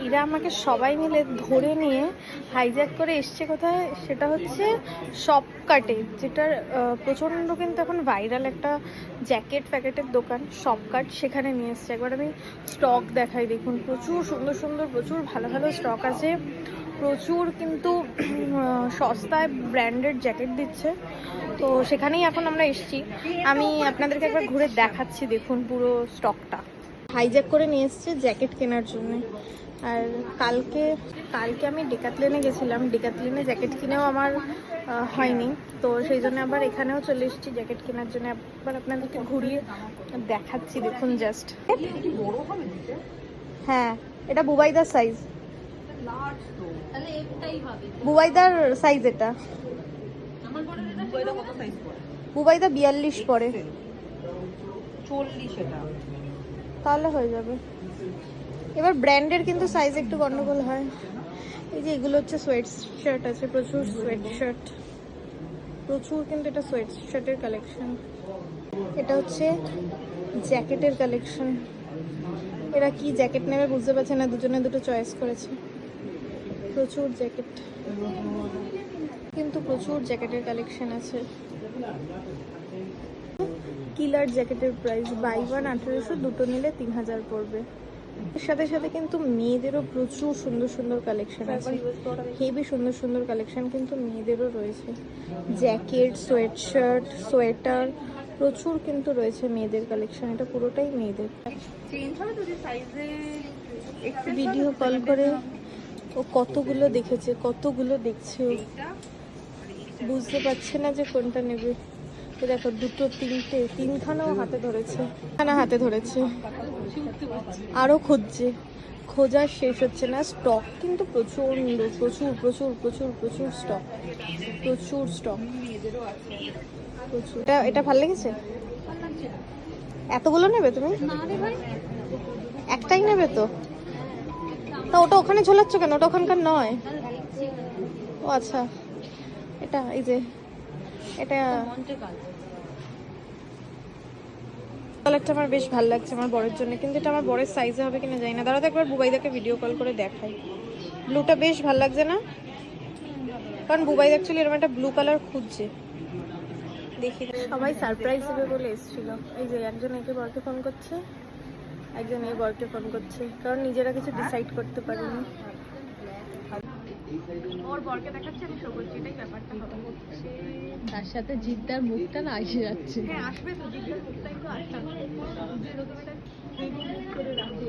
এরা আমাকে সবাই মিলে ধরে নিয়ে হাইজ্যাক করে এসছে কোথায়, সেটা হচ্ছে শপকার্টে, যেটার প্রচণ্ড কিন্তু এখন ভাইরাল একটা জ্যাকেট ফ্যাকেটের দোকান শপকার্ট, সেখানে নিয়ে এসছে। একবার আমি স্টক দেখাই, দেখুন প্রচুর সুন্দর সুন্দর, প্রচুর ভালো ভালো স্টক আছে, প্রচুর কিন্তু সস্তায় ব্র্যান্ডেড জ্যাকেট দিচ্ছে। তো সেখানেই এখন আমরা এসেছি। আমি আপনাদেরকে একবার ঘুরে দেখাচ্ছি, দেখুন পুরো স্টকটা। হাইজ্যাক করে নিয়ে এসছে জ্যাকেট কেনার জন্য। আর কালকে আমি ডেকাথলিনে গেছিলাম, ডেকাথলিনে জ্যাকেট কিনেও আমার হয়নি, তো সেই জন্য আবার এখানেও চলে এসেছি জ্যাকেট কেনার জন্য। আবার আপনাদেরকে ঘুরিয়ে দেখাচ্ছি, দেখুন জাস্ট। হ্যাঁ, এটা বুবাইদার সাইজ, বুবাইদার সাইজ এটা। বুবাইদা 42 পরে, 40 এটা তাহলে হয়ে যাবে। এবার ব্র্যান্ডের কিন্তু সাইজ একটু গন্ডগোল হয়। এই যে এগুলো হচ্ছে সোয়েট শার্ট আছে, প্রচুর সোয়েট শার্ট, প্রচুর কিন্তু এটা সোয়েট শার্টের কালেকশন। এটা হচ্ছে জ্যাকেটের কালেকশন। এরা কি জ্যাকেট নেবে বুঝতে পারছে না, দুজনে দুটো চয়েস করেছে। প্রচুর জ্যাকেট, কিন্তু প্রচুর জ্যাকেটের কালেকশন আছে। কিলার জ্যাকেটের প্রাইস বাই 1 1800, দুটো নিলে 3000 পড়বে। এর সাথে সাথে কিন্তু মেয়েদেরও প্রচুর সুন্দর সুন্দর কালেকশন আছে, হেভি সুন্দর সুন্দর কালেকশন কিন্তু মেয়েদেরও রয়েছে। জ্যাকেট, সোয়েট শার্ট, সোয়েটার, প্রচুর কিন্তু রয়েছে মেয়েদের কালেকশন। এটা পুরোটাই মেয়েদের। ভিডিও কল করে ও কতগুলো দেখেছে, কতগুলো দেখছে, বুঝতে পারছে না যে কোনটা নেবে। দেখো দুটো, তিনটে, তিনখানাও হাতে ধরেছে, হাতে ধরেছে, আরো খুঁজছে, খোঁজার শেষ হচ্ছে না। স্টক কিন্তু প্রচুর প্রচুর প্রচুর প্রচুর প্রচুর স্টক, প্রচুর স্টক, প্রচুর। এটা ভালো লেগেছে? এতগুলো নেবে তুমি? একটাই নেবে তো? তা ওটা ওখানে ঝোলাচ্ছ কেন? ওটা ওখানকার নয়। ও আচ্ছা, এটা এই যে এটা কালারটা আমার বেশ ভালো লাগছে আমার বরের জন্য, কিন্তু এটা আমার বরের সাইজে হবে কিনা জানি না। দাঁড়াও তো একবার বুবাইদাকে ভিডিও কল করে দেখাই। ব্লুটা বেশ ভালো লাগছে না? কারণ বুবাইদা অ্যাকচুয়ালি এরকম একটা ব্লু কালার খুঁজছে। দেখি, সবাই সারপ্রাইজ দেবে বলে এসেছিল। এই যে একজন একে বরকে ফোন করছে, একজন এই বরকে ফোন করছে, কারণ নিজেরা কিছু ডিসাইড করতে পারিনি। ওর বরকে দেখাচ্ছে, আমি শো করছি, এটাই ব্যাপারটা হবে। তার সাথে জিদ্দার মুখটা না এসে যাচ্ছে। হ্যাঁ আসবে তো, জিজ্ঞাসা মুখটা একটু আসবে, যেরকম এটা করে রাখবে।